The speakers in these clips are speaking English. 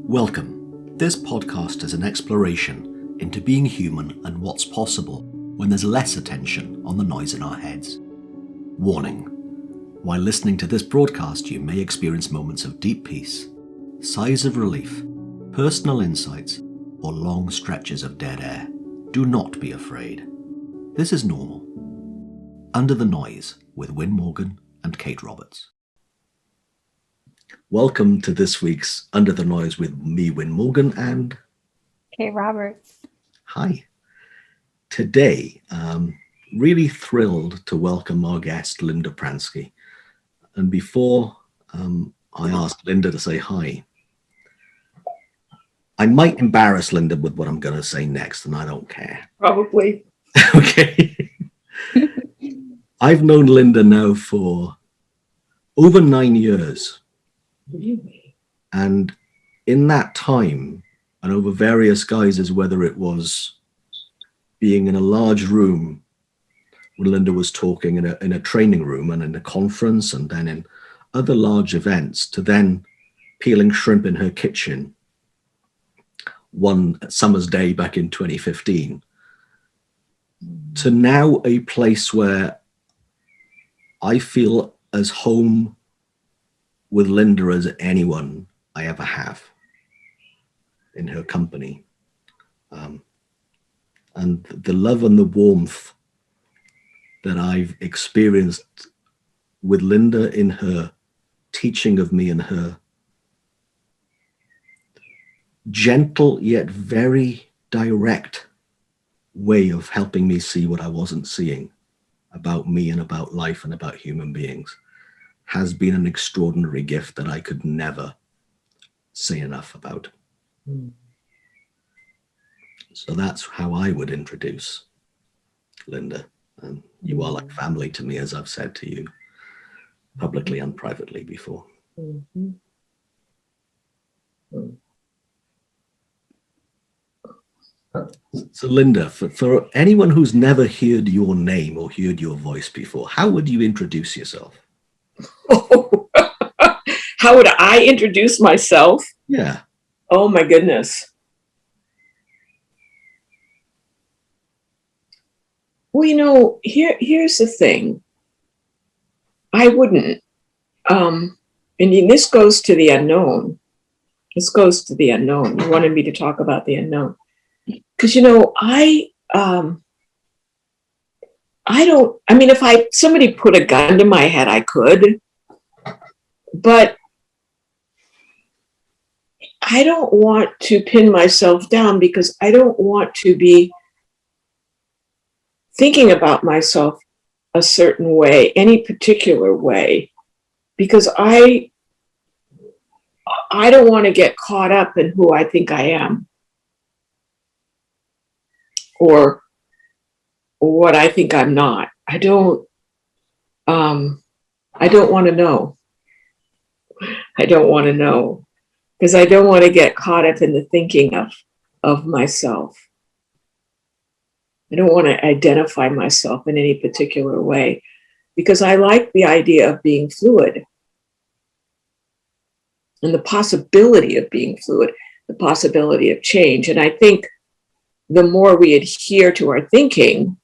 Welcome. This podcast is an exploration into being human and what's possible when there's less attention on the noise in our heads. Warning: while listening to this broadcast, you may experience moments of deep peace, sighs of relief, personal insights, or long stretches of dead air. Do not be afraid. This is normal. Under the Noise with Win Morgan and Kate Roberts. Welcome to this week's Under the Noise with me, Win Morgan, and Kate Roberts. Hi. Today, really thrilled to welcome our guest, Linda Pransky. And before I ask Linda to say hi, I might embarrass Linda with what I'm going to say next, and I don't care. Probably. Okay. I've known Linda now for over 9 years. Really? And in that time, and over various guises, whether it was being in a large room when Linda was talking in a training room and in a conference, and then in other large events, to then peeling shrimp in her kitchen one summer's day back in 2015, to now a place where I feel as home with Linda as anyone I ever have in her company. And the love and the warmth that I've experienced with Linda in her teaching of me and her gentle yet very direct way of helping me see what I wasn't seeing about me and about life and about human beings has been an extraordinary gift that I could never say enough about. So that's how I would introduce Linda. You are like family to me, as I've said to you publicly and privately before. Mm-hmm. So Linda, for anyone who's never heard your name or heard your voice before, how would you introduce yourself? Oh, how would I introduce myself? Yeah. Oh my goodness. Well, here's the thing. I wouldn't. And this goes to the unknown. This goes to the unknown. You wanted me to talk about the unknown. Because, if somebody put a gun to my head, I could, but I don't want to pin myself down because I don't want to be thinking about myself a certain way, any particular way, because I don't want to get caught up in who I think I am or what I think I'm not. I don't want to know. I don't want to know because I don't want to get caught up in the thinking of myself. I don't want to identify myself in any particular way because I like the idea of being fluid and the possibility of being fluid, the possibility of change. And I think the more we adhere to our thinking,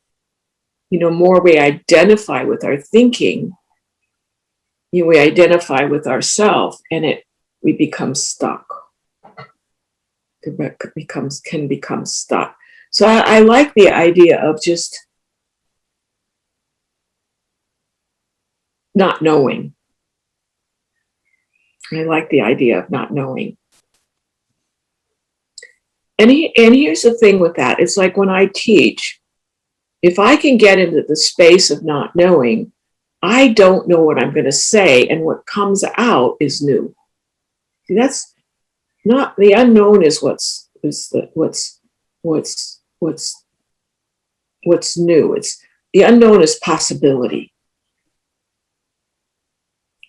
more we identify with our thinking, we identify with ourselves, and we become stuck. Can become stuck. So I like the idea of just not knowing. I like the idea of not knowing. And here's the thing with that. It's like when I teach, if I can get into the space of not knowing, I don't know what I'm going to say, and what comes out is new. See, that's not the unknown. Is what's new. It's the unknown is possibility.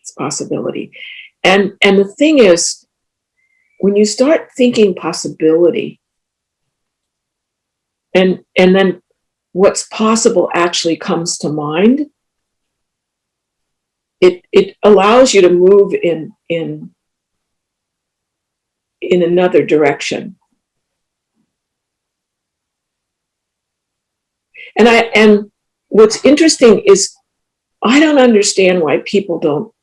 It's possibility, and the thing is, when you start thinking possibility, and then what's possible actually comes to mind, it allows you to move in in another direction. And what's interesting is I don't understand why people don't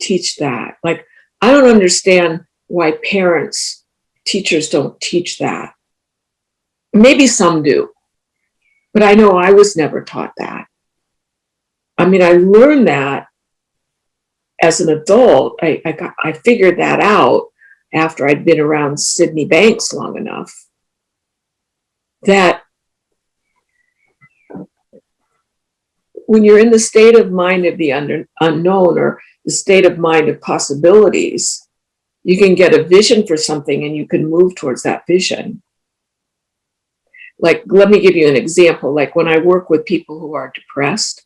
teach that. Like, I don't understand why parents, teachers don't teach that. Maybe some do, but I know I was never taught that. I mean, I learned that as an adult. I figured that out after I'd been around Sydney Banks long enough, that when you're in the state of mind of the unknown, or the state of mind of possibilities, you can get a vision for something and you can move towards that vision. Like, let me give you an example. Like, when I work with people who are depressed,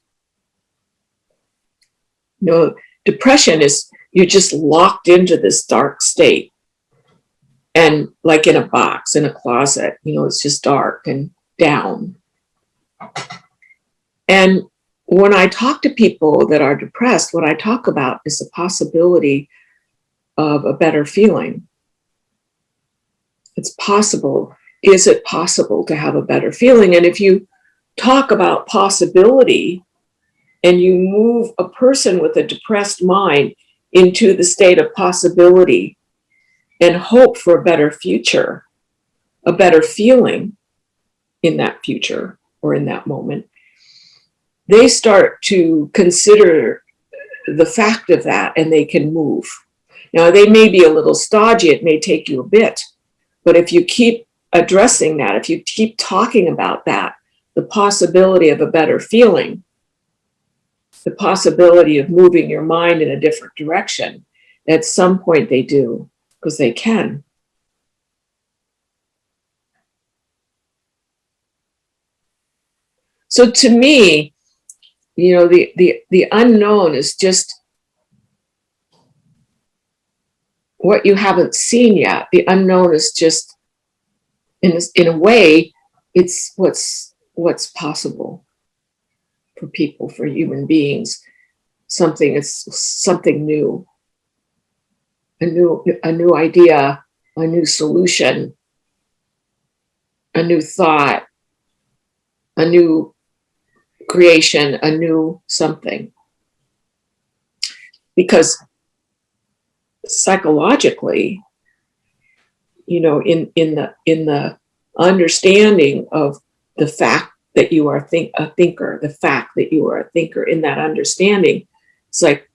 depression is, you're just locked into this dark state. And like in a box, in a closet, it's just dark and down. And when I talk to people that are depressed, what I talk about is the possibility of a better feeling. It's possible. Is it possible to have a better feeling? And if you talk about possibility and you move a person with a depressed mind into the state of possibility and hope for a better future, a better feeling in that future or in that moment, they start to consider the fact of that and they can move. Now, they may be a little stodgy, it may take you a bit, but if you keep addressing that, if you keep talking about that, the possibility of a better feeling, the possibility of moving your mind in a different direction, at some point they do, because they can. So to me, the unknown is just what you haven't seen yet. The unknown is just, in a way, it's what's possible for people, for human beings. It's something new, a new idea, a new solution, a new thought, a new creation, a new something. Because psychologically, in the understanding of the fact that you are a thinker, the fact that you are a thinker, in that understanding, it's like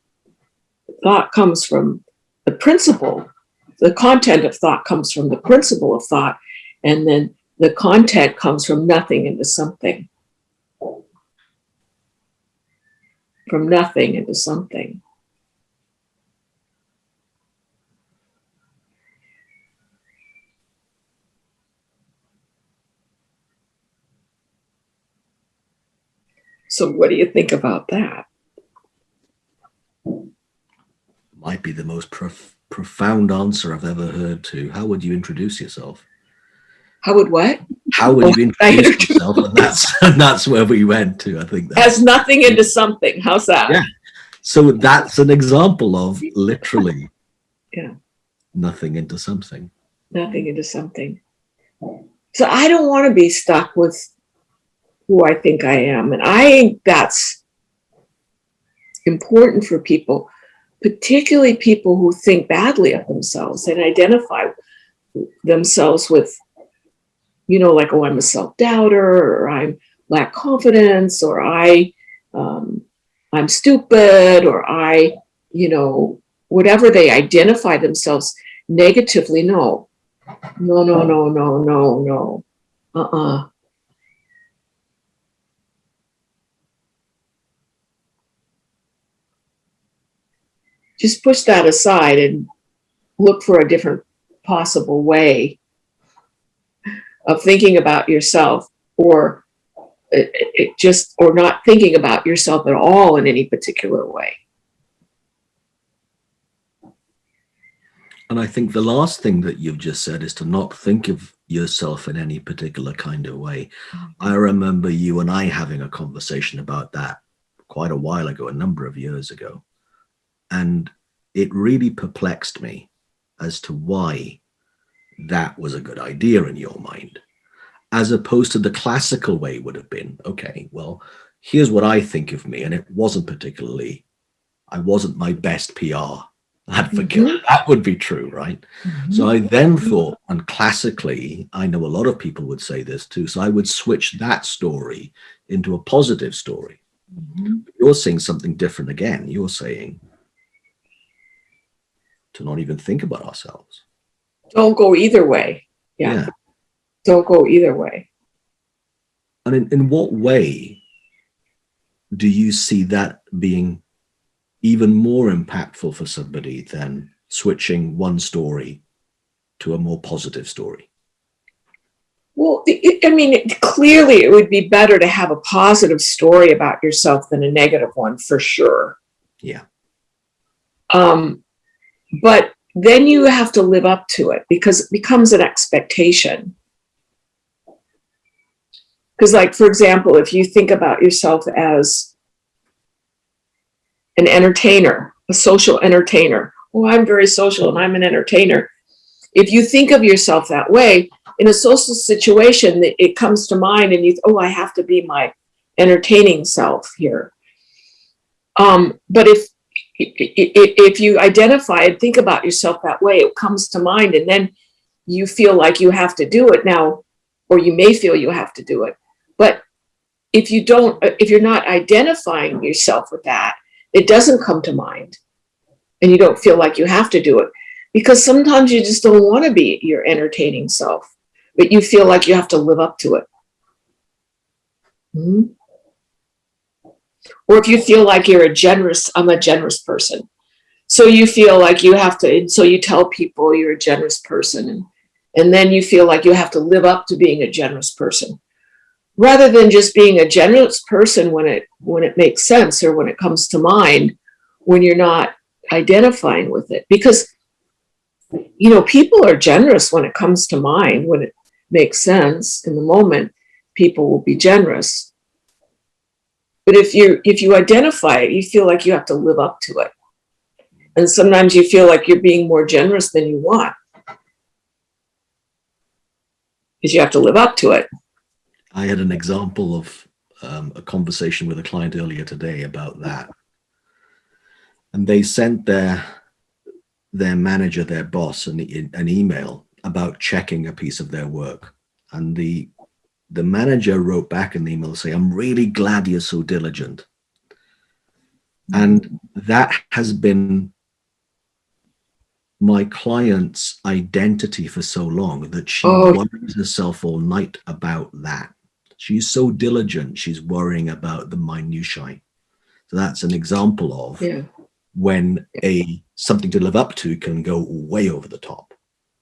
thought comes from the principle. The content of thought comes from the principle of thought, and then the content comes from nothing into something. From nothing into something. So what do you think about that? Might be the most profound answer I've ever heard to. How would you introduce yourself? How would what? How would you introduce yourself? And that's where we went to, I think. As nothing into something. How's that? Yeah. So that's an example of literally nothing into something. Nothing into something. So I don't want to be stuck with who I think I am. And I think that's important for people, particularly people who think badly of themselves and identify themselves with, like, oh, I'm a self-doubter, or I lack confidence, or I'm stupid, or whatever they identify themselves negatively. No. Just push that aside and look for a different possible way of thinking about yourself, or not thinking about yourself at all in any particular way. And I think the last thing that you've just said is to not think of yourself in any particular kind of way. I remember you and I having a conversation about that quite a while ago, a number of years ago. And it really perplexed me as to why that was a good idea in your mind, as opposed to the classical way would have been, okay, well, here's what I think of me, and it wasn't particularly, I wasn't my best PR advocate. Mhm. That would be true, right? Mhm. So I then thought, and classically, I know a lot of people would say this too, so I would switch that story into a positive story. Mhm. You're saying something different again. You're saying to not even think about ourselves. Don't go either way. Yeah. Don't go either way. And in what way do you see that being even more impactful for somebody than switching one story to a more positive story? Well, I mean, clearly it would be better to have a positive story about yourself than a negative one, for sure. Yeah. But then you have to live up to it because it becomes an expectation. Because, like, for example, if you think about yourself as an entertainer, a social entertainer, oh, I'm very social and I'm an entertainer. If you think of yourself that way, in a social situation, it comes to mind and you, oh, I have to be my entertaining self here. But if you identify and think about yourself that way, it comes to mind, and then you feel like you have to do it now, or you may feel you have to do it. But if you're not identifying yourself with that, it doesn't come to mind, and you don't feel like you have to do it, because sometimes you just don't want to be your entertaining self, but you feel like you have to live up to it. Mm-hmm. Or if you feel like I'm a generous person. So you feel like you have to, and so you tell people you're a generous person, and then you feel like you have to live up to being a generous person. Rather than just being a generous person when it makes sense or when it comes to mind, when you're not identifying with it. Because, people are generous when it comes to mind, when it makes sense in the moment, people will be generous. But if you identify it, you feel like you have to live up to it. And sometimes you feel like you're being more generous than you want, because you have to live up to it. I had an example of a conversation with a client earlier today about that. And they sent their manager, their boss, an email about checking a piece of their work. And the manager wrote back in the email saying, I'm really glad you're so diligent. And that has been my client's identity for so long, that she worries herself all night about that. She's so diligent, she's worrying about the minutiae. So that's an example of when something to live up to can go way over the top.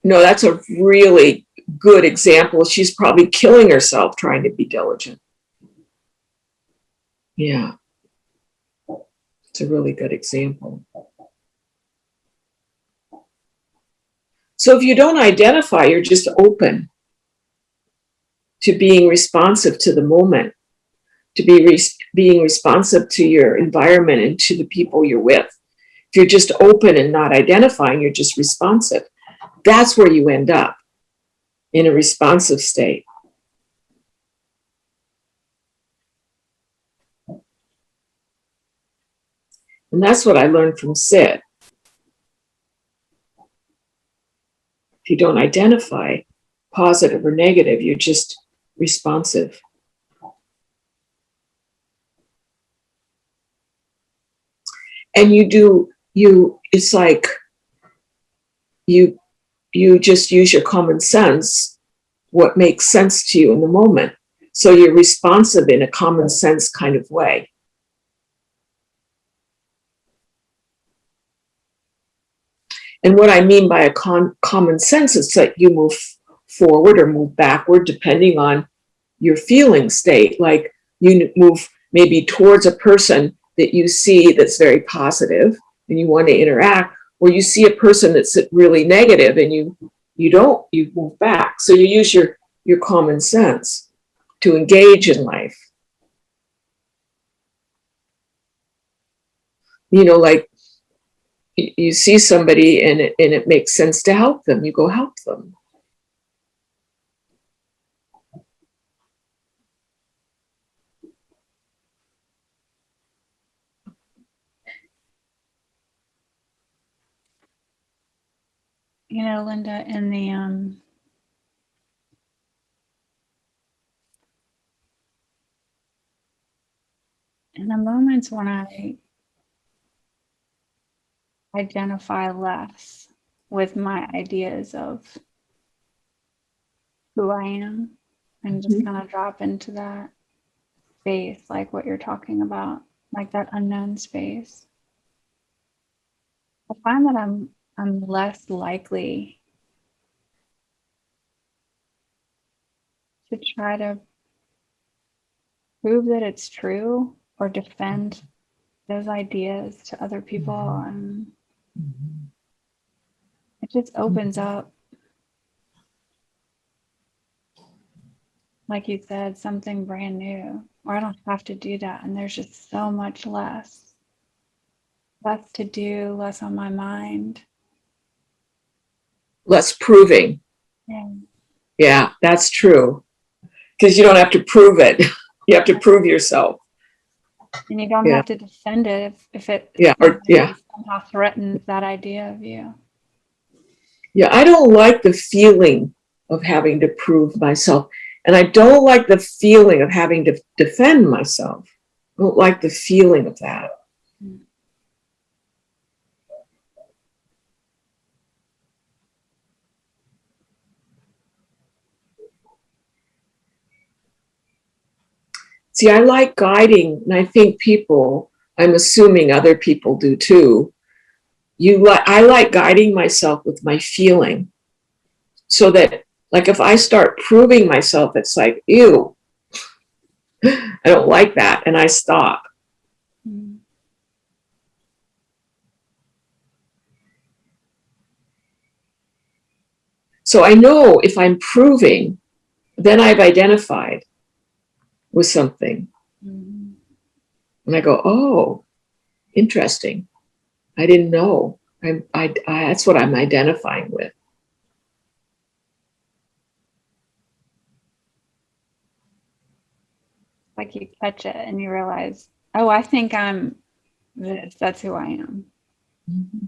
No, that's a really good example. She's probably killing herself trying to be diligent. Yeah. It's a really good example. So if you don't identify, you're just open to being responsive to the moment, to being responsive to your environment and to the people you're with. If you're just open and not identifying, you're just responsive. That's where you end up, in a responsive state. And that's what I learned from Sid. If you don't identify positive or negative, you're just responsive. And it's like you just use your common sense, what makes sense to you in the moment. So you're responsive in a common sense kind of way. And what I mean by a common sense is that you move forward or move backward depending on your feeling state. Like you move maybe towards a person that you see that's very positive and you want to interact, or you see a person that's really negative and you move back. So you use your common sense to engage in life. Like you see somebody and it makes sense to help them, you go help them. Linda, in the moments when I identify less with my ideas of who I am and just kind of drop into that space, like what you're talking about, like that unknown space, I find that I'm less likely to try to prove that it's true or defend those ideas to other people, and it just opens up, like you said, something brand new, or I don't have to do that, and there's just so much less to do, less on my mind, Less proving. Yeah, that's true, because you don't have to prove it. You have to prove yourself. And you don't have to defend it if it somehow threatens that idea of you. Yeah, I don't like the feeling of having to prove myself. And I don't like the feeling of having to defend myself. I don't like the feeling of that. See, I like guiding, and I think I'm assuming other people do too. I like guiding myself with my feeling, so that, like, if I start proving myself, it's like, ew, I don't like that, and I stop. So I know if I'm proving, then I've identified with something. And I go, oh, interesting. I didn't know. That's what I'm identifying with. Like you catch it and you realize, oh, I think I'm this. That's who I am. Mm-hmm.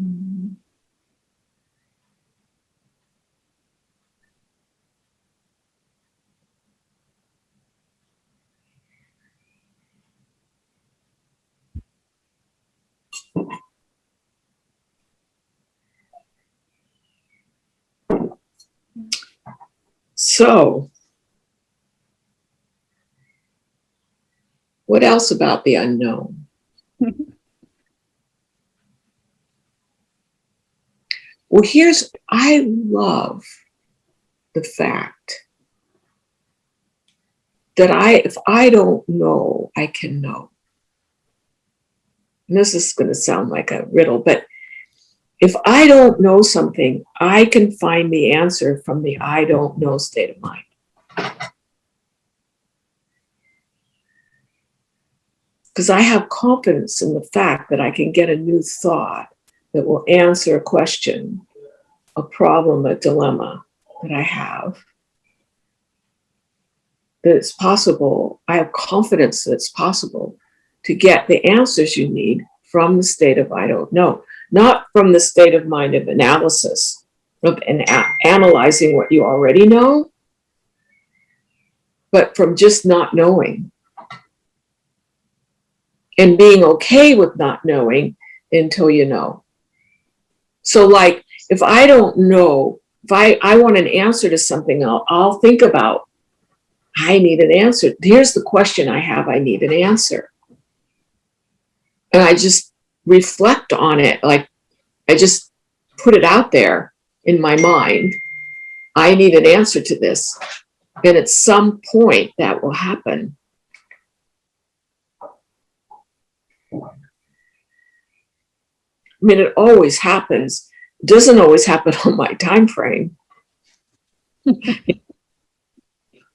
Mm-hmm. So, what else about the unknown? Well, I love the fact that if I don't know, I can know. And this is going to sound like a riddle, but if I don't know something, I can find the answer from the I don't know state of mind. Because I have confidence in the fact that I can get a new thought that will answer a question, a problem, a dilemma that I have. That it's possible, I have confidence that it's possible to get the answers you need from the state of I don't know, not from the state of mind of analysis, of analyzing what you already know, but from just not knowing. And being okay with not knowing until you know. So, like, if I don't know, if I want an answer to something, I'll think about, I need an answer. Here's the question I have, I need an answer. And I just reflect on it. Like, I just put it out there in my mind. I need an answer to this. And at some point that will happen. I mean, it always happens. It doesn't always happen on my time frame.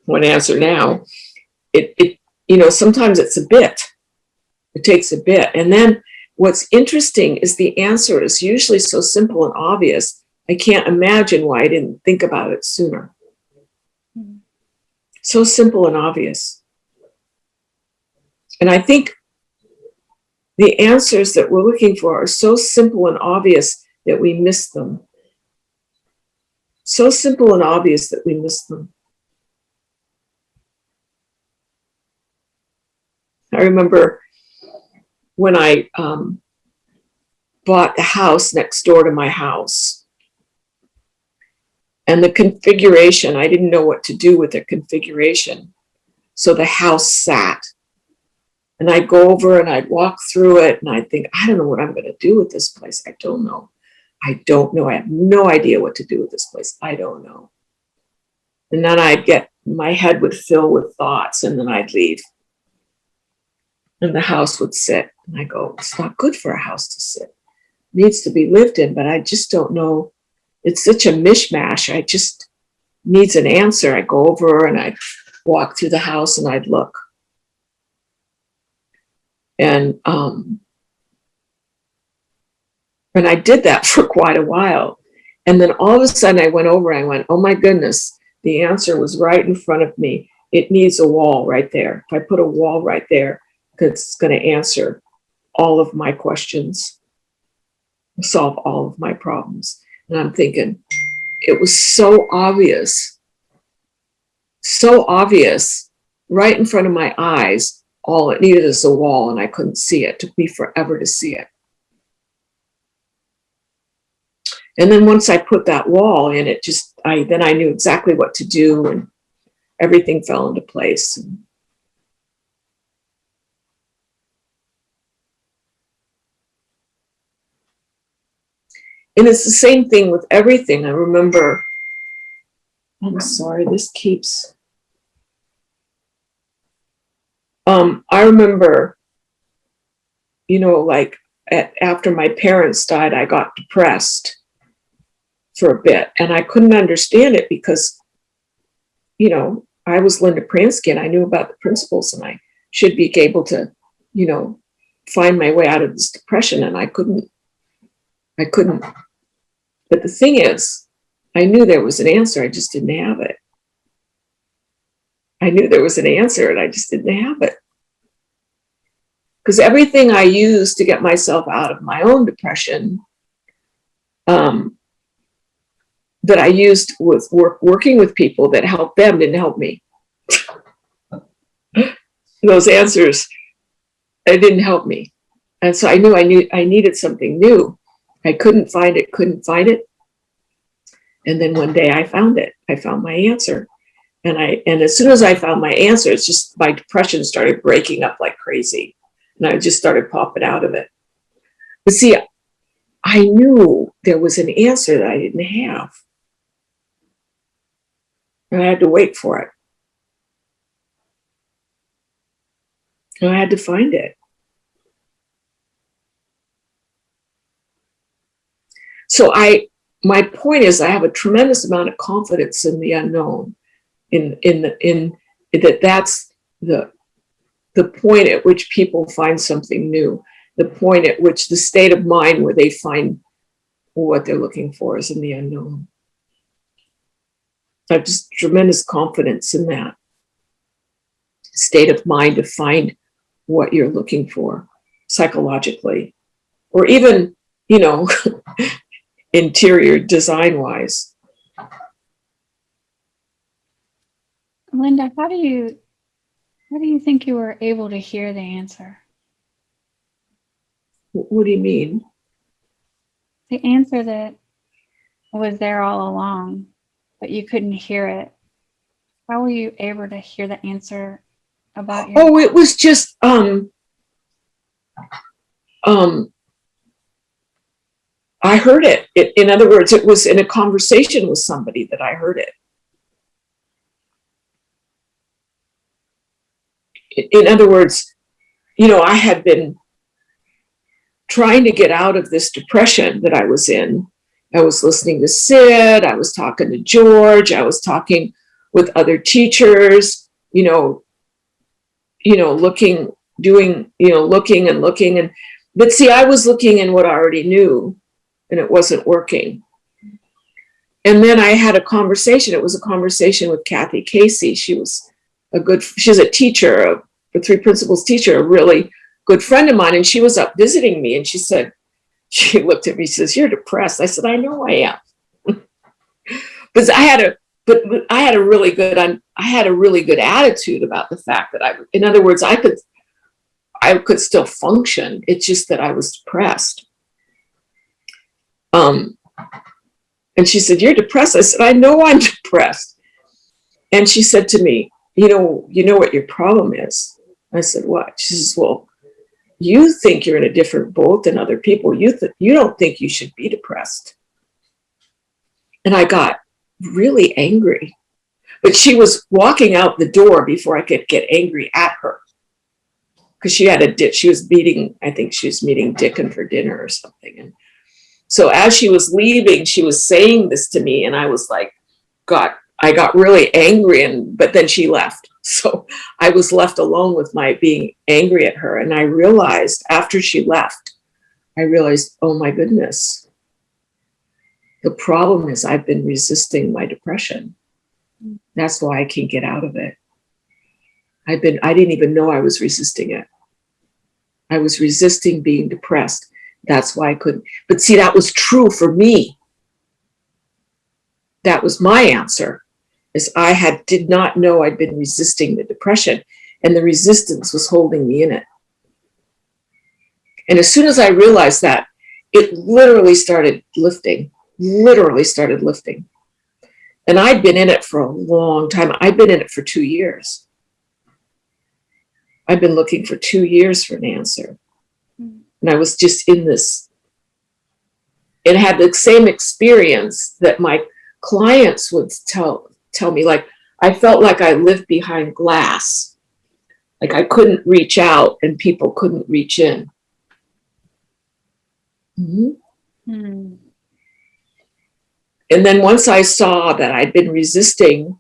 One answer now. It sometimes it's a bit. It takes a bit. And then what's interesting is the answer is usually so simple and obvious. I can't imagine why I didn't think about it sooner. So simple and obvious. And I think the answers that we're looking for are so simple and obvious that we miss them. So simple and obvious that we miss them. I remember when I bought the house next door to my house, and the configuration, I didn't know what to do with the configuration. So the house sat. And I'd go over and I'd walk through it and I'd think, I don't know what I'm going to do with this place. I don't know. I don't know. I have no idea what to do with this place. I don't know. And then my head would fill with thoughts, and then I'd leave. And the house would sit. And I go, it's not good for a house to sit. It needs to be lived in, but I just don't know. It's such a mishmash. I just needs an answer. I go over and I'd walk through the house and I'd look. And I did that for quite a while. And then all of a sudden I went over and I went, oh my goodness, the answer was right in front of me. It needs a wall right there. If I put a wall right there, it's going to answer all of my questions, solve all of my problems. And I'm thinking, it was so obvious, right in front of my eyes. All it needed is a wall, and I couldn't see it. It took me forever to see it. And then once I put that wall in, then I knew exactly what to do, and everything fell into place. And it's the same thing with everything. I remember, I'm sorry, this keeps. I remember, like after my parents died, I got depressed for a bit, and I couldn't understand it because, I was Linda Pransky and I knew about the principles, and I should be able to, find my way out of this depression, and I couldn't. But the thing is, I knew there was an answer, I just didn't have it. I knew there was an answer and I just didn't have it. Because everything I used to get myself out of my own depression, that I used with working with people that helped them didn't help me. Those answers, it didn't help me. And so I knew I needed something new. I couldn't find it. And then one day I found it. I found my answer. And as soon as I found my answer, it's just my depression started breaking up like crazy. And I just started popping out of it. But see, I knew there was an answer that I didn't have. And I had to wait for it. And I had to find it. So my point is, I have a tremendous amount of confidence in the unknown, in that's the point at which people find something new, the point at which the state of mind where they find what they're looking for is in the unknown. I have just tremendous confidence in that state of mind to find what you're looking for psychologically, or even, interior design wise. Linda, how do you think you were able to hear the answer? What do you mean? The answer that was there all along, but you couldn't hear it. How were you able to hear the answer about your? Oh, it was just I heard it. In other words, it was in a conversation with somebody that I heard it. In other words, I had been trying to get out of this depression that I was in. I was listening to Sid, I was talking to George, I was talking with other teachers, looking, doing, looking and looking. But see, I was looking in what I already knew, and it wasn't working. And then I had a conversation. It was a conversation with Kathy Casey. She's a teacher, a 3 Principles teacher, a really good friend of mine. And she was up visiting me, and she looked at me, she says, "You're depressed." I said, "I know I am." Because I had a really good attitude about the fact that in other words, I could still function. It's just that I was depressed. And she said, "You're depressed." I said, "I know I'm depressed." And she said to me, you know what your problem is?" I said, "What?" She says, "Well, you think you're in a different boat than other people. You don't think you should be depressed." And I got really angry. But she was walking out the door before I could get angry at her. Because she was meeting Dickon for dinner or something. And so as she was leaving, she was saying this to me, and I was like, I got really angry, but then she left. So I was left alone with my being angry at her. And I realized after she left, oh my goodness, the problem is I've been resisting my depression. That's why I can't get out of it. I didn't even know I was resisting it. I was resisting being depressed. That's why I couldn't. But see, that was true for me. That was my answer, is I did not know I'd been resisting the depression, and the resistance was holding me in it. And as soon as I realized that, it literally started lifting. And I'd been in it for a long time. I'd been in it for 2 years. I've been looking for 2 years for an answer. And I was just in this, and had the same experience that my clients would tell me. Like, I felt like I lived behind glass. Like I couldn't reach out and people couldn't reach in. Mm-hmm. And then once I saw that I'd been resisting,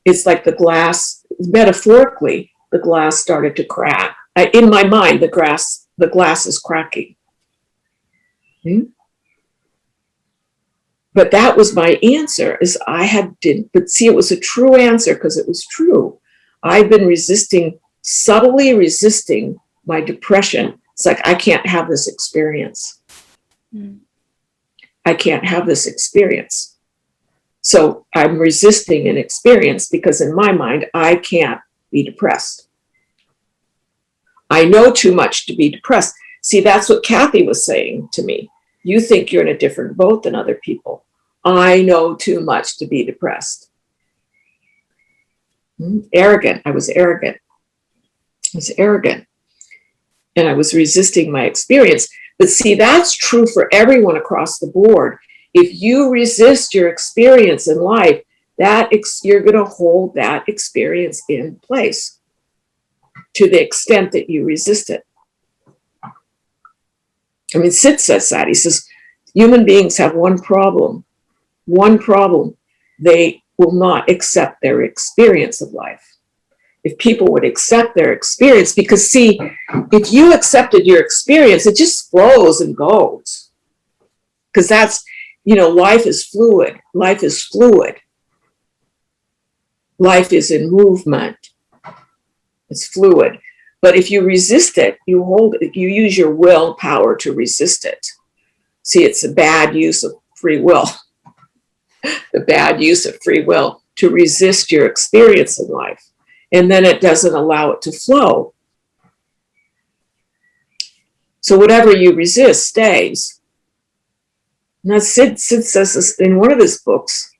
it's like the glass, metaphorically, the glass started to crack. In my mind, the glass is cracking. But that was my answer, but see, it was a true answer because it was true. I've been subtly resisting my depression. It's like, I can't have this experience. I can't have this experience. So I'm resisting an experience because in my mind, I can't be depressed. I know too much to be depressed. See, that's what Kathy was saying to me. You think you're in a different boat than other people. I know too much to be depressed. Arrogant. I was arrogant. And I was resisting my experience. But see, that's true for everyone across the board. If you resist your experience in life, you're going to hold that experience in place to the extent that you resist it. I mean, Sid says that. He says, human beings have one problem. They will not accept their experience of life. If people would accept their experience, because see, if you accepted your experience, it just flows and goes. Because that's, life is fluid. Life is in movement. It's fluid. But if you resist it, you hold it, you use your willpower to resist it. See, it's a bad use of free will. The bad use of free will to resist your experience in life. And then it doesn't allow it to flow. So whatever you resist stays. Now Sid says this in one of his books,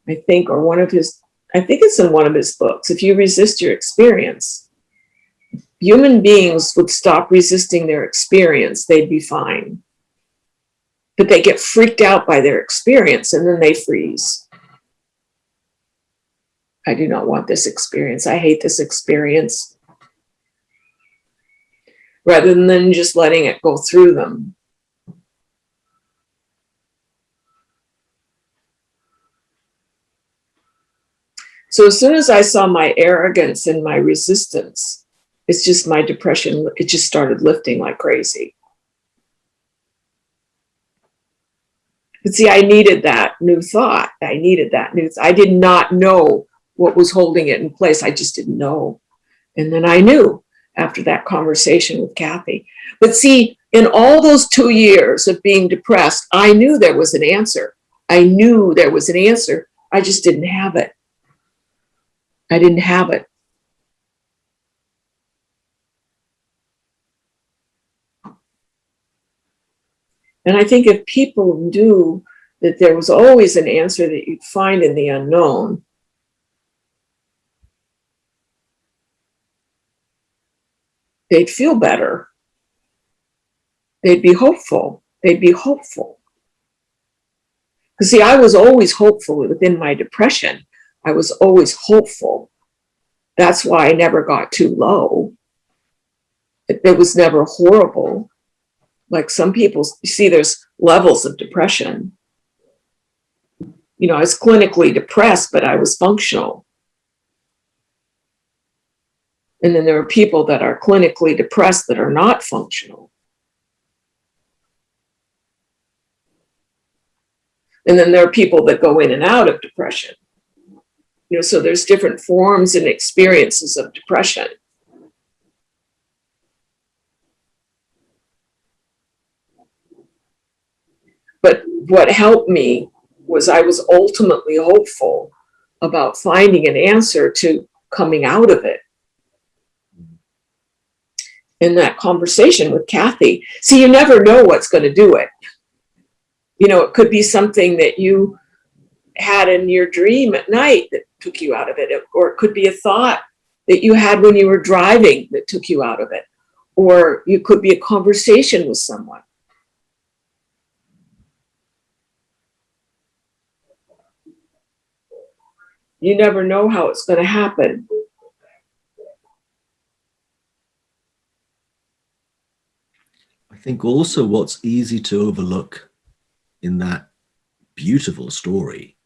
I think it's in one of his books. If you resist your experience, human beings would stop resisting their experience, they'd be fine. But they get freaked out by their experience and then they freeze. I do not want this experience. I hate this experience. Rather than just letting it go through them. So So as soon as I saw my arrogance and my resistance, it's just my depression, it just started lifting like crazy. But see, I needed that new thought. I did not know what was holding it in place. I just didn't know. And then I knew after that conversation with Kathy. But see, in all those 2 years of being depressed, I knew there was an answer. I just didn't have it. I didn't have it. And I think if people knew that there was always an answer that you'd find in the unknown, they'd feel better. They'd be hopeful. Because see, I was always hopeful within my depression. I was always hopeful. That's why I never got too low. It was never horrible. Like some people, you see, there's levels of depression. You know, I was clinically depressed, but I was functional. And then there are people that are clinically depressed that are not functional. And then there are people that go in and out of depression. You know, so there's different forms and experiences of depression. But what helped me was I was ultimately hopeful about finding an answer to coming out of it. In that conversation with Kathy, see, you never know what's going to do it. You know, it could be something that you had in your dream at night that took you out of it, or it could be a thought that you had when you were driving that took you out of it, or you could be a conversation with someone. You never know how it's going to happen. I think also what's easy to overlook in that beautiful story,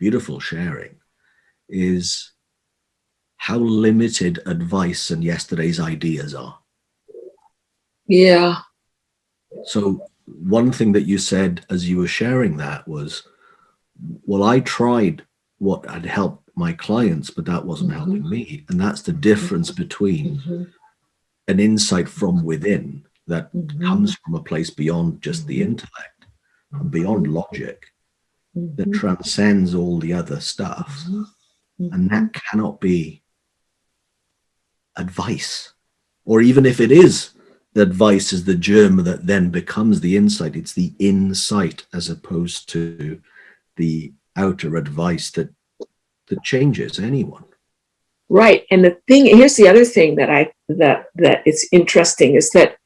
beautiful sharing, is how limited advice and yesterday's ideas are. Yeah. So one thing that you said as you were sharing that was, well, I tried what had helped my clients, but that wasn't helping me. And that's the difference between an insight from within that comes from a place beyond just the intellect and beyond logic, that transcends all the other stuff. And that cannot be advice. Or even if it is, the advice is the germ that then becomes the insight. It's the insight as opposed to the outer advice that changes anyone. Right. And the thing, here's the other thing that it's interesting is that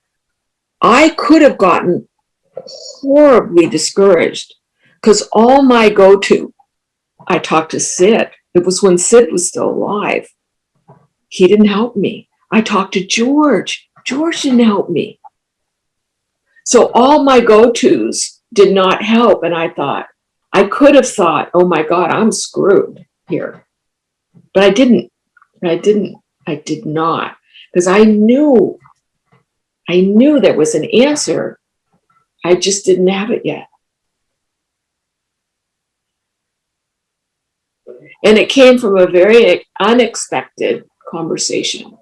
I could have gotten horribly discouraged because all my go-to, I talked to Sid. It was when Sid was still alive. He didn't help me. I talked to George. George didn't help me. So all my go-tos did not help. And I could have thought, oh my God, I'm screwed here. But I didn't. I did not. Because I knew there was an answer. I just didn't have it yet. And it came from a very unexpected conversation.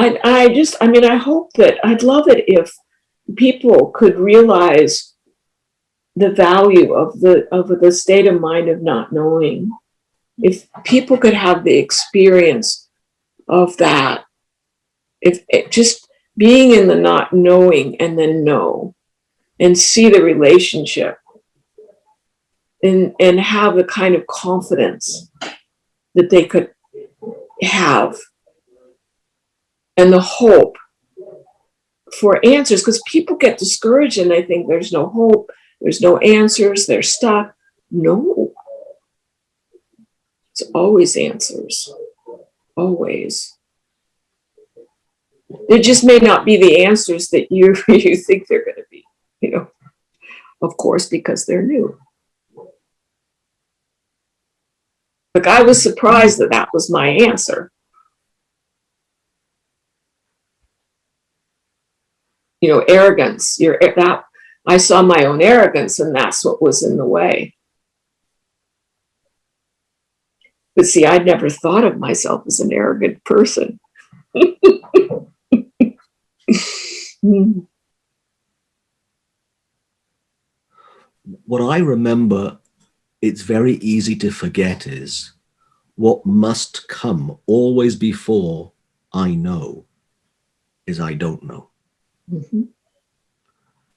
I hope that, I'd love it if people could realize the value of the state of mind of not knowing. If people could have the experience of that, if just being in the not knowing and then know and see the relationship and have the kind of confidence that they could have and the hope for answers, because people get discouraged and they think there's no hope, there's no answers, they're stuck. No, it's always answers, always. It just may not be the answers that you think they're going to be, you know, of course, because they're new. Like, I was surprised that that was my answer. You know, arrogance. That I saw my own arrogance, and that's what was in the way. But see, I'd never thought of myself as an arrogant person. What I remember, it's very easy to forget, is what must come always before I know is I don't know. Mm-hmm.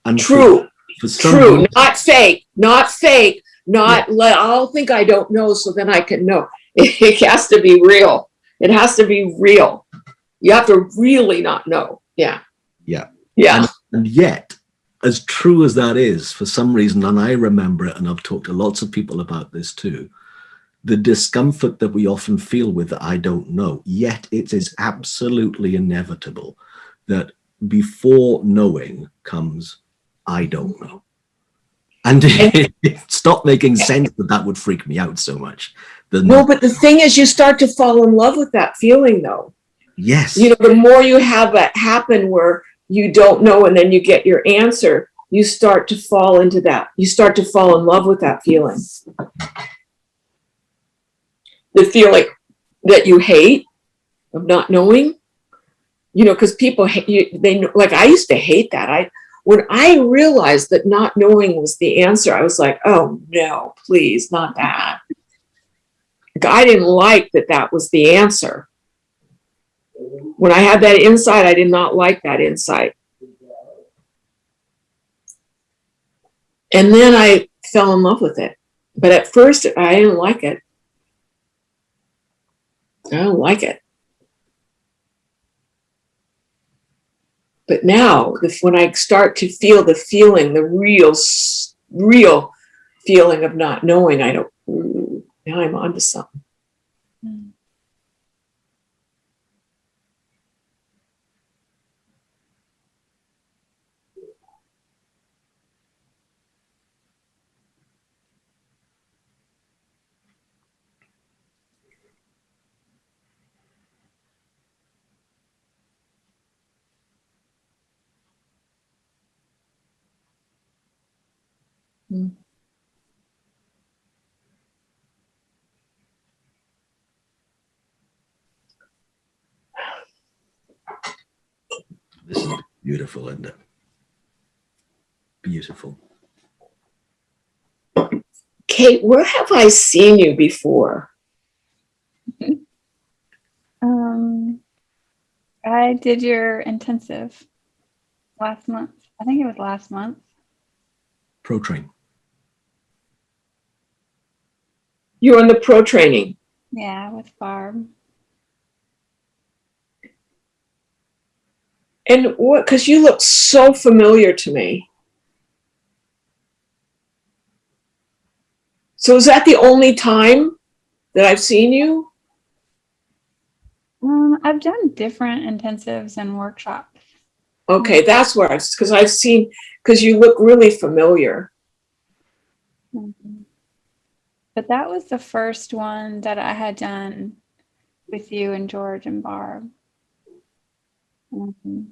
And true, true, reason, not fake, I'll think I don't know, so then I can know. It has to be real. It has to be real. You have to really not know. Yeah. And yet, as true as that is, for some reason, and I remember it, and I've talked to lots of people about this too, the discomfort that we often feel with the I don't know, yet it is absolutely inevitable that before knowing comes I don't know. And it stopped making sense that would freak me out so much. No, but the thing is, you start to fall in love with that feeling, though. Yes. You know, the more you have it happen where you don't know and then you get your answer, you start to fall into that. You start to fall in love with that feeling. The feeling that you hate of not knowing, you know, because people hate, they like, I used to hate that. When I realized that not knowing was the answer, I was like, oh no, please, not that. I didn't like that was the answer. When I had that insight, I did not like that insight. And then I fell in love with it. But at first, I didn't like it. I don't like it. But now, when I start to feel the feeling, the real feeling of not knowing, I don't, now I'm onto something. This is beautiful, Linda. Beautiful. Kate, where have I seen you before? I did your intensive last month. I think it was last month. Pro train. You're on the pro training. Yeah, with Barb. And what, because you look so familiar to me. So is that the only time that I've seen you? I've done different intensives and workshops. Okay, that's where because I've seen, because you look really familiar. Mm-hmm. But that was the first one that I had done with you and George and Barb. Mm-hmm.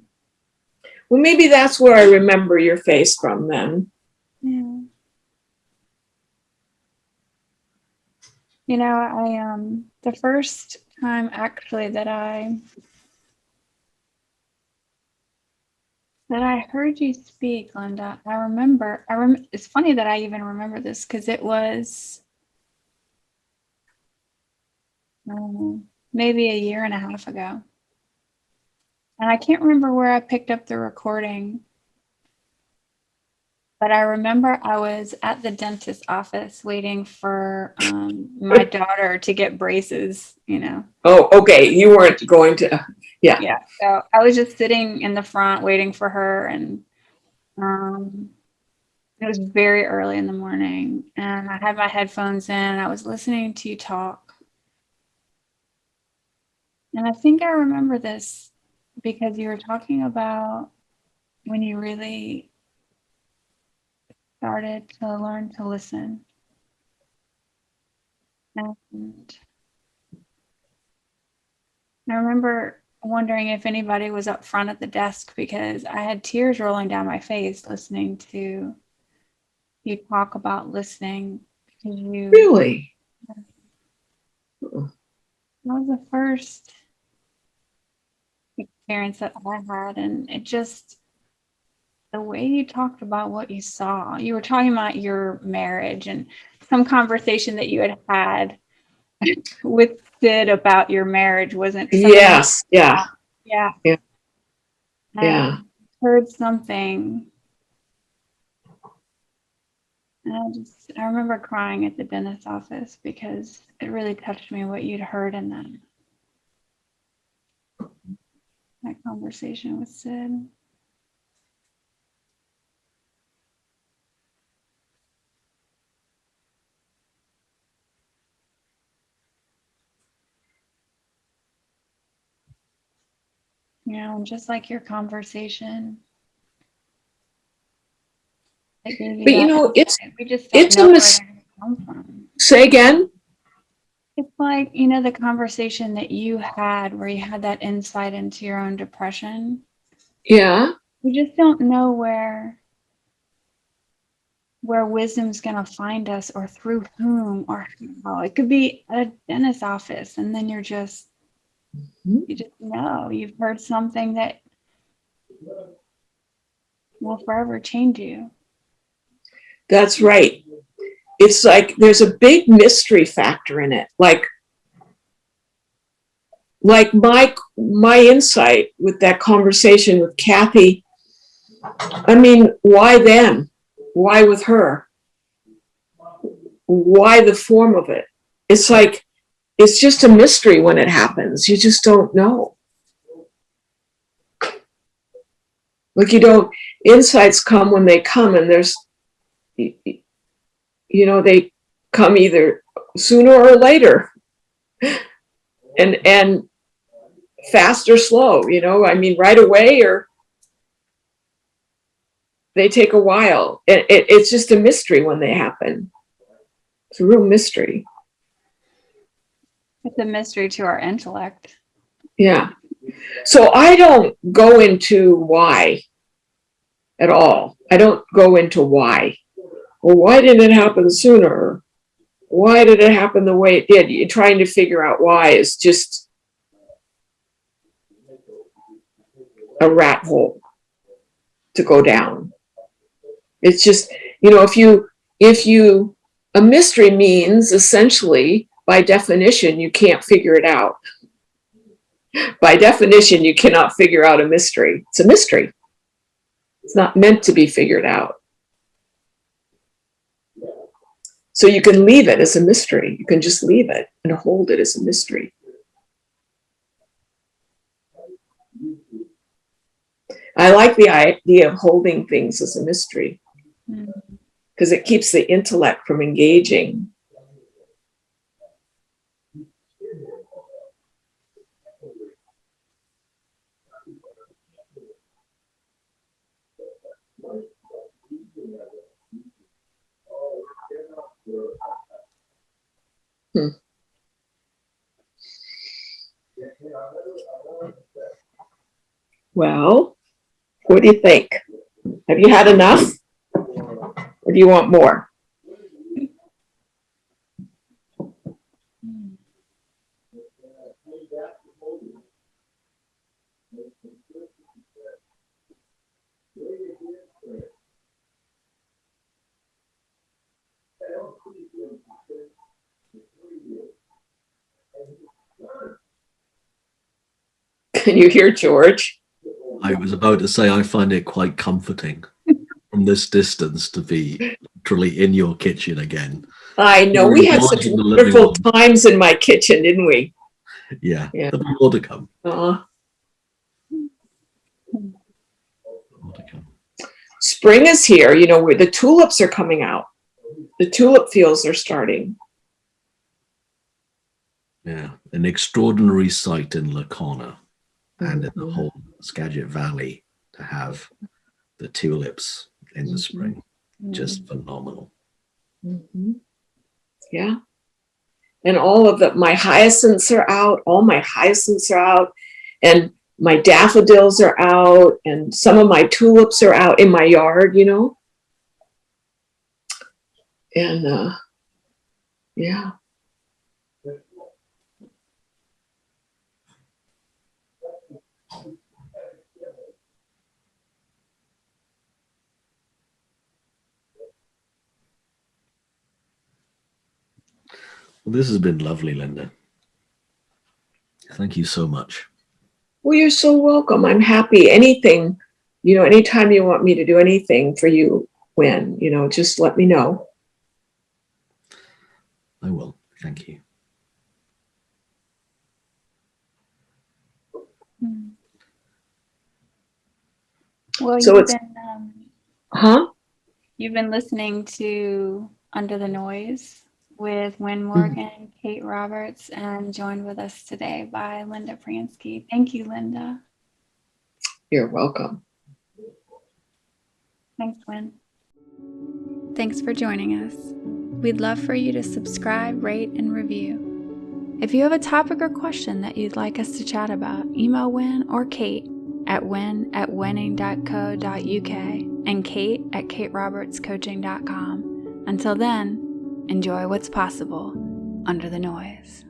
Well, maybe that's where I remember your face from then. Yeah. You know, I the first time actually that I heard you speak, Linda, I remember it's funny that I even remember this because it was maybe a year and a half ago. And I can't remember where I picked up the recording, but I remember I was at the dentist's office waiting for my daughter to get braces, you know. Oh, okay. You weren't going to, Yeah. Yeah. So I was just sitting in the front waiting for her, and it was very early in the morning, and I had my headphones in, and I was listening to you talk. And I think I remember this because you were talking about when you really started to learn to listen. And I remember wondering if anybody was up front at the desk because I had tears rolling down my face listening to you talk about listening. Because you Really? That was the first experience that I had, and it just, the way you talked about what you saw, you were talking about your marriage and some conversation that you had with Sid about your marriage wasn't something. Yes. Yeah. Yeah. Yeah. I Yeah. heard something, and I remember crying at the dentist's office because it really touched me what you'd heard in that conversation with Sid. You know, and just like your conversation. But you know, we just don't it's know where they're going to come from. Say again? It's like, you know, the conversation that you had where you had that insight into your own depression. Yeah. We just don't know where wisdom's going to find us, or through whom, or how. It could be a dentist's office, and then you just know you've heard something that will forever change you. That's right. It's like there's a big mystery factor in it. Like my insight with that conversation with Kathy, I mean, why then? Why with her? Why the form of it? It's like, it's just a mystery when it happens. You just don't know. Like insights come when they come, and there's, you know, they come either sooner or later, and fast or slow, you know, I mean, right away, or they take a while. It's just a mystery when they happen. It's a real mystery. It's a mystery to our intellect. Yeah. So I don't go into why at all. I don't go into why. Well, why didn't it happen sooner? Why did it happen the way it did? You're trying to figure out why is just a rat hole to go down. It's just, you know, a mystery means essentially, by definition, you can't figure it out. By definition, you cannot figure out a mystery. It's a mystery. It's not meant to be figured out. So you can leave it as a mystery. You can just leave it and hold it as a mystery. I like the idea of holding things as a mystery because it keeps the intellect from engaging. Well, what do you think? Have you had enough? Or do you want more? Can you hear George? I was about to say, I find it quite comforting from this distance to be literally in your kitchen again. I know. We had such wonderful times in my kitchen, didn't we? Yeah. There'll be more to come. spring is here, you know, where the tulips are coming out. The tulip fields are starting. Yeah, an extraordinary sight in Lacona and in the whole Skagit Valley to have the tulips in the spring. Just phenomenal. Yeah. And all of my hyacinths are out. All my hyacinths are out. And my daffodils are out. And some of my tulips are out in my yard, you know. And yeah. Well, this has been lovely, Linda. Thank you so much. Well, you're so welcome. I'm happy. Anything, you know, anytime you want me to do anything for you, you know, just let me know. I will. Thank you. Well, So you've been listening to Under the Noise with Wynn Morgan, Kate Roberts, and joined with us today by Linda Pransky. Thank you, Linda. You're welcome. Thanks, Wynn. Thanks for joining us. We'd love for you to subscribe, rate, and review. If you have a topic or question that you'd like us to chat about, email Wynn or Kate at wynn@winning.co.uk and Kate at katerobertscoaching.com. Until then, enjoy what's possible under the noise.